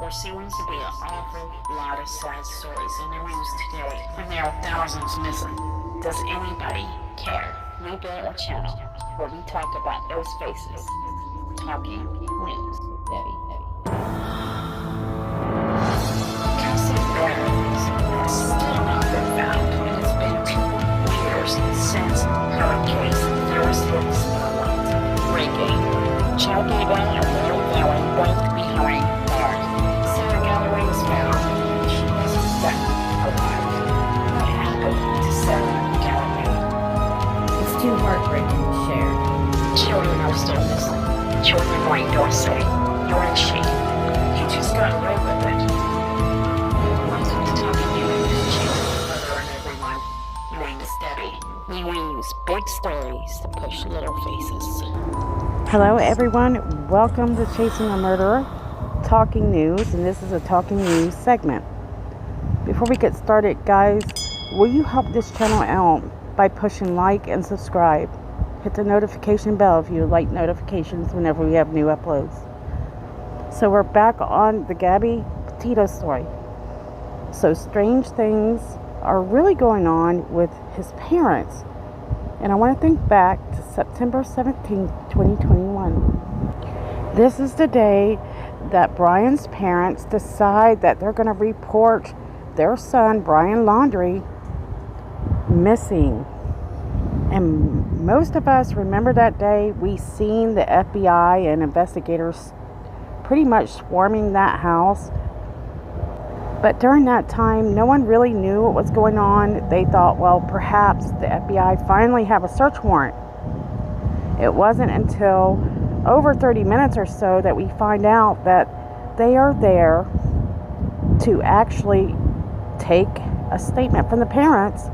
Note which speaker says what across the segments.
Speaker 1: There seems to be an awful lot of sad stories in the news today, and there are thousands missing. Does anybody care? New Band Channel, where we talk about those faces. Talking news. Debbie. Cassie Barnes has still not been found, and it's been 2 years since her case first hit the spotlight. Breaking. Chattanooga and Middle Valley both behind bars. Sarah Galloway was found. She wasn't found alive. What happened to Sarah Galloway?
Speaker 2: It's too heartbreaking to share.
Speaker 1: Children are still missing. Children like Dorsey. You're in shame. You just got away with it. Welcome to Talking News. Hello everyone. My name is Debbie. We use big stories to push little faces.
Speaker 3: Hello everyone, welcome to Chasing a Murderer, Talking News, and this is a Talking News segment. Before we get started, guys, will you help this channel out by pushing like and subscribe? Hit the notification bell if you like notifications whenever we have new uploads. So we're back on the Gabby Petito story. So strange things are really going on with his parents. And I want to think back to September 17th, 2021. This is the day that Brian's parents decide that they're going to report their son, Brian Laundrie, missing. And most of us remember that day. We seen the FBI and investigators pretty much swarming that house. But during that time, no one really knew what was going on. They thought, well, perhaps the FBI finally have a search warrant. It wasn't until over 30 minutes or so that we find out that they are there to actually take a statement from the parents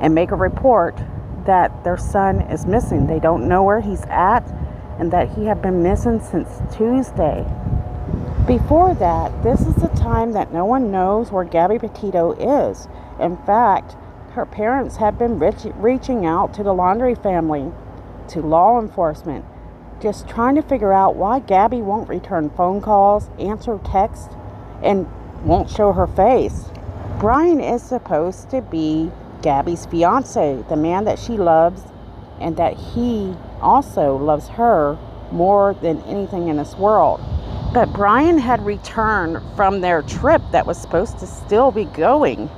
Speaker 3: and make a report that their son is missing. They don't know where he's at and that he had been missing since Tuesday. Before that, this is the time that no one knows where Gabby Petito is. In fact, her parents have been reaching out to the Laundrie family, to law enforcement, just trying to figure out why Gabby won't return phone calls, answer texts, and won't show her face. Brian is supposed to be Gabby's fiance, the man that she loves, and that he also loves her more than anything in this world. But Brian had returned from their trip that was supposed to still be going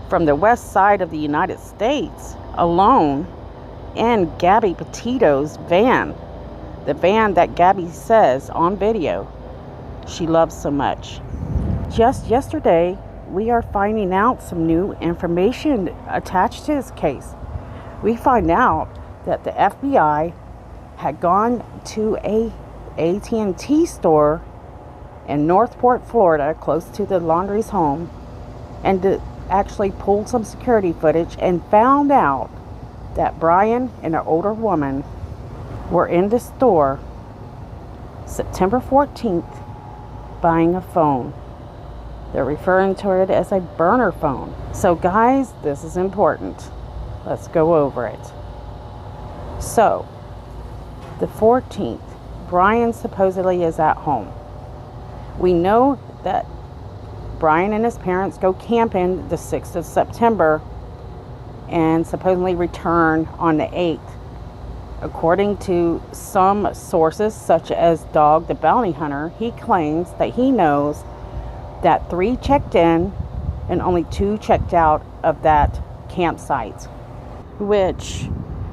Speaker 3: from the west side of the United States alone in Gabby Petito's van. The van that Gabby says on video she loves so much. Just yesterday, we are finding out some new information attached to this case. We find out that the FBI had gone to a AT&T store in Northport, Florida, close to the Laundrie's home, and actually pulled some security footage and found out that Brian and an older woman were in the store September 14th buying a phone. They're referring to it as a burner phone. So guys, this is important. Let's go over it. So, the 14th, Brian supposedly is at home. We know that Brian and his parents go camping the 6th of September and supposedly return on the 8th. According to some sources, such as Dog the Bounty Hunter, he claims that he knows that 3 checked in and only 2 checked out of that campsite. Which,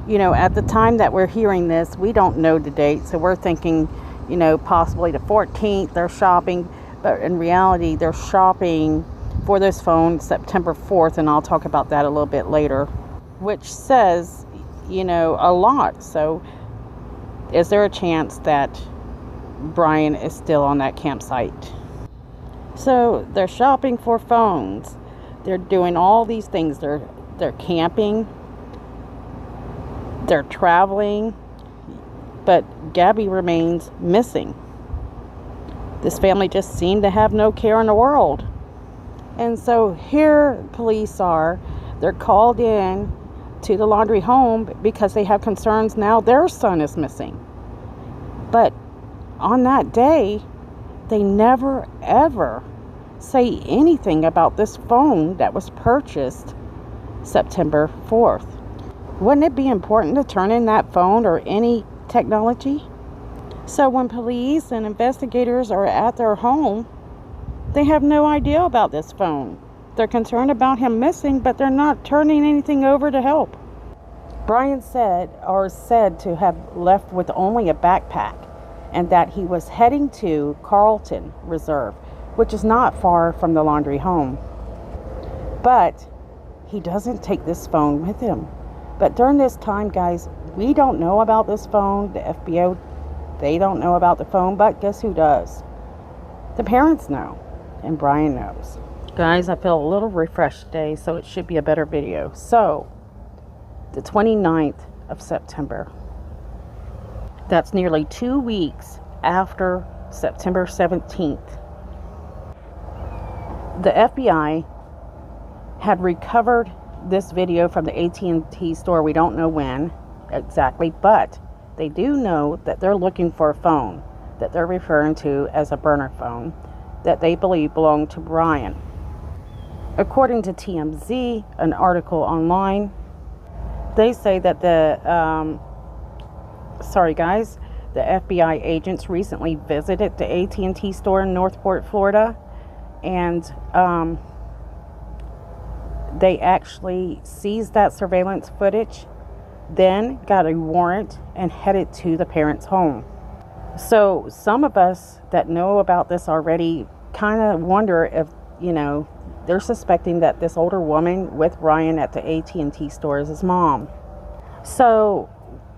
Speaker 3: you know, at the time that we're hearing this, we don't know the date, so we're thinking, you know, possibly the 14th they're shopping, but in reality they're shopping for this phone September 4th, and I'll talk about that a little bit later, which says, you know, a lot. So is there a chance that Brian is still on that campsite? So they're shopping for phones, they're doing all these things, they're camping, they're traveling, but Gabby remains missing. This family just seemed to have no care in the world. And so here police are, they're called in to the Laundrie home because they have concerns now their son is missing. But on that day, they never ever say anything about this phone that was purchased September 4th. Wouldn't it be important to turn in that phone or any technology? So when police and investigators are at their home, they have no idea about this phone. They're concerned about him missing, but they're not turning anything over to help. Brian said to have left with only a backpack, and that he was heading to Carlton Reserve, which is not far from the Laundrie home. But he doesn't take this phone with him. But during this time, guys, we don't know about this phone. The FBI, they don't know about the phone, but guess who does? The parents know, and Brian knows. Guys, I feel a little refreshed today, so it should be a better video. So, the 29th of September. That's nearly 2 weeks after September 17th. The FBI had recovered this video from the AT&T store. We don't know when exactly, but they do know that they're looking for a phone that they're referring to as a burner phone that they believe belonged to Brian. According to TMZ, an article online, they say that the FBI agents recently visited the AT&T store in Northport, Florida, and they actually seized that surveillance footage, then got a warrant and headed to the parents' home. So some of us that know about this already kind of wonder if, they're suspecting that this older woman with Ryan at the AT&T store is his mom. So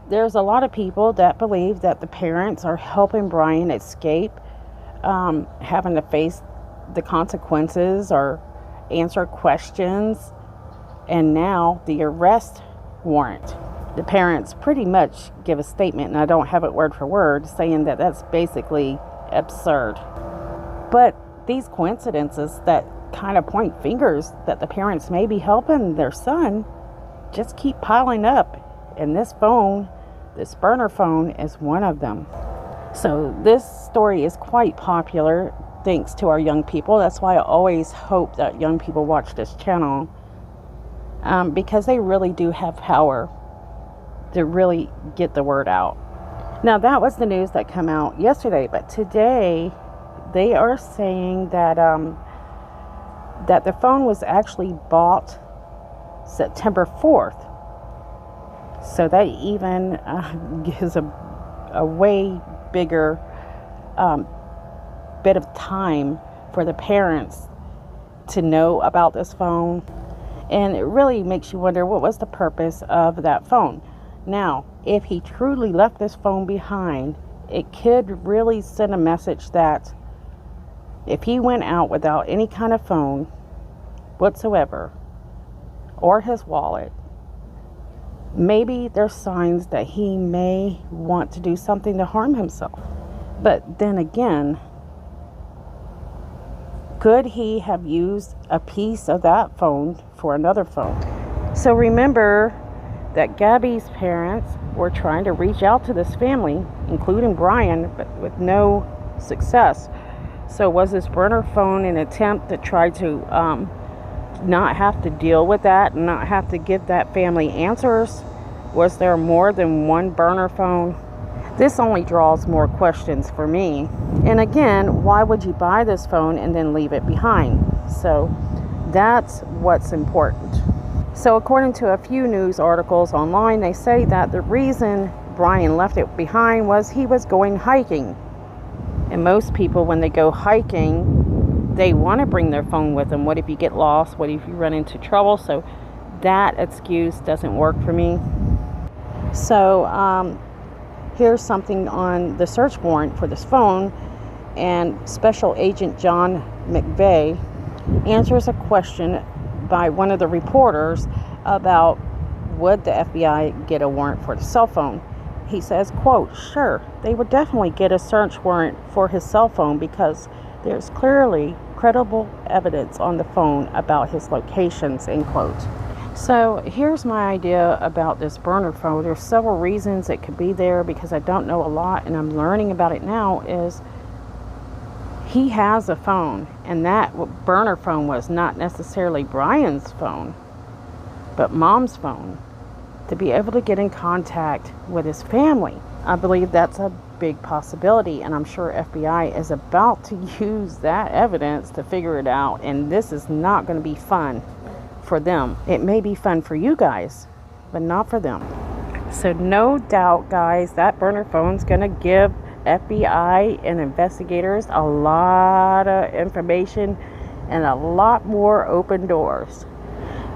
Speaker 3: there's a lot of people that believe that the parents are helping Brian escape having to face the consequences or answer questions, and now the arrest warrant. The parents pretty much give a statement, and I don't have it word for word, saying that that's basically absurd. But these coincidences that kind of point fingers that the parents may be helping their son just keep piling up, and this phone, this burner phone, is one of them. So this story is quite popular thanks to our young people. That's why I always hope that young people watch this channel, because they really do have power to really get the word out. Now, that was the news that came out yesterday, but today they are saying that that the phone was actually bought September 4th. So that even gives a way bigger bit of time for the parents to know about this phone. And it really makes you wonder, what was the purpose of that phone? Now, if he truly left this phone behind, it could really send a message that if he went out without any kind of phone whatsoever, or his wallet, maybe there's signs that he may want to do something to harm himself. But then again, could he have used a piece of that phone for another phone? So remember that Gabby's parents were trying to reach out to this family, including Brian, but with no success. So was this burner phone an attempt to try to not have to deal with that and not have to give that family answers? Was there more than one burner phone? This only draws more questions for me. And again, why would you buy this phone and then leave it behind? So that's what's important. So according to a few news articles online, they say that the reason Brian left it behind was he was going hiking. And most people, when they go hiking, they want to bring their phone with them. What if you get lost? What if you run into trouble? So that excuse doesn't work for me. So here's something on the search warrant for this phone. And Special Agent John McVeigh answers a question by one of the reporters about would the FBI get a warrant for the cell phone. He says, quote, "Sure, they would definitely get a search warrant for his cell phone because there's clearly credible evidence on the phone about his locations," end quote. So here's my idea about this burner phone. There's several reasons it could be there because I don't know a lot and I'm learning about it now. Is he has a phone, and that burner phone was not necessarily Brian's phone, but Mom's phone, to be able to get in contact with his family. I believe that's a big possibility, and I'm sure FBI is about to use that evidence to figure it out, and this is not going to be fun for them. It may be fun for you guys, but not for them. So no doubt, guys, that burner phone's going to give FBI and investigators a lot of information and a lot more open doors.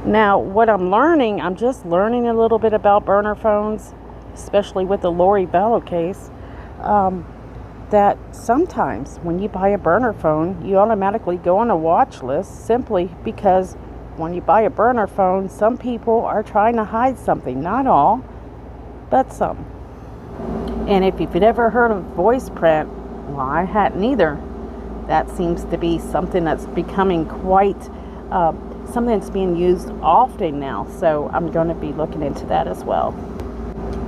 Speaker 3: Now, what I'm just learning a little bit about burner phones, especially with the Lori Vallow case, that sometimes when you buy a burner phone, you automatically go on a watch list simply because when you buy a burner phone, some people are trying to hide something. Not all, but some. And if you've ever heard of voice print, well, I hadn't either. That seems to be something that's becoming quite something that's being used often now. So I'm going to be looking into that as well.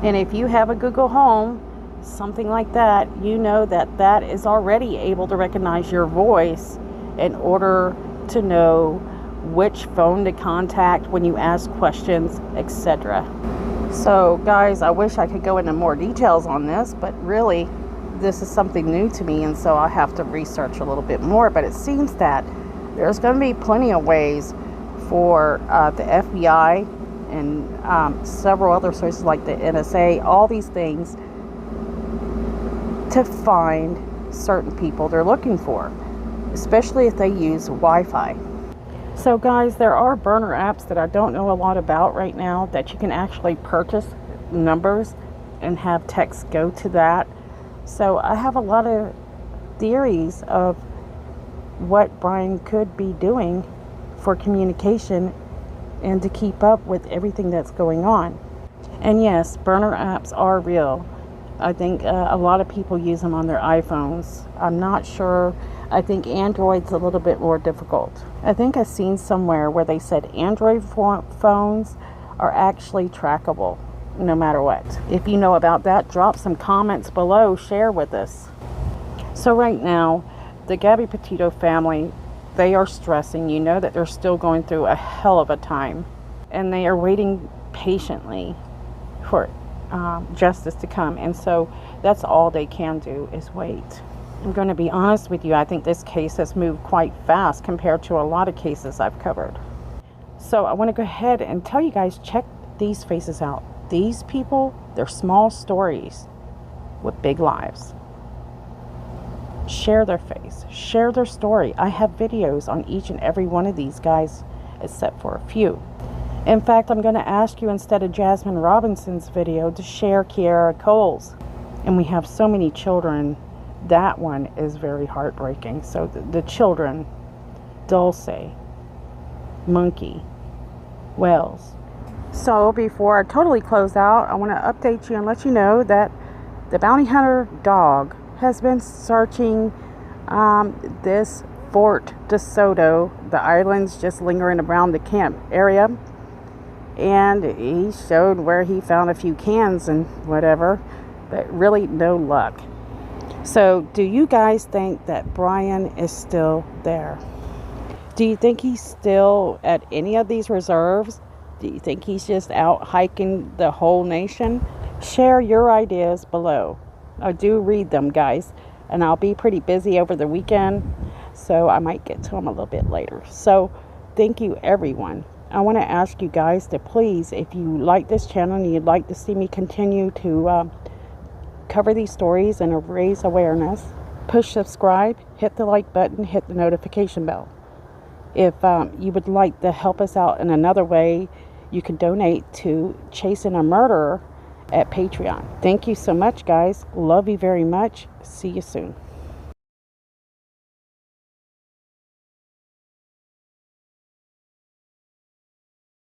Speaker 3: And if you have a Google Home, something like that, you know that that is already able to recognize your voice in order to know which phone to contact when you ask questions, etc. So guys, I wish I could go into more details on this, but really this is something new to me, and so I'll have to research a little bit more. But it seems that there's going to be plenty of ways for the FBI and several other sources like the NSA, all these things, to find certain people they're looking for, especially if they use Wi-Fi. So guys, there are burner apps that I don't know a lot about right now that you can actually purchase numbers and have text go to that. So I have a lot of theories of what Brian could be doing for communication and to keep up with everything that's going on. And yes, burner apps are real. I think a lot of people use them on their iPhones. I'm not sure. I think Android's a little bit more difficult. I think I've seen somewhere where they said Android phones are actually trackable no matter what. If you know about that, drop some comments below, share with us. So right now, the Gabby Petito family, they are stressing. You know that they're still going through a hell of a time, and they are waiting patiently for justice to come. And so that's all they can do is wait. I'm going to be honest with you, I think this case has moved quite fast compared to a lot of cases I've covered. So I want to go ahead and tell you guys, check these faces out. These people, they're small stories with big lives. Share their face, share their story. I have videos on each and every one of these guys, except for a few. In fact, I'm going to ask you, instead of Jasmine Robinson's video, to share Kiara Cole's. And we have so many children. That one is very heartbreaking. So the children, Dulce, Monkey, Wells. So before I totally close out, I want to update you and let you know that the bounty hunter dog has been searching this Fort DeSoto, the islands just lingering around the camp area. And he showed where he found a few cans and whatever, but really no luck. So do you guys think that Brian is still there? Do you think he's still at any of these reserves? Do you think he's just out hiking the whole nation? Share your ideas below. I do read them, guys, and I'll be pretty busy over the weekend, so I might get to them a little bit later. So thank you, everyone. I want to ask you guys to please, if you like this channel and you'd like to see me continue to cover these stories and raise awareness, push subscribe, hit the like button, hit the notification bell. If you would like to help us out in another way, you can donate to Chasing a Murderer at Patreon. Thank you so much, guys. Love you very much. See you soon.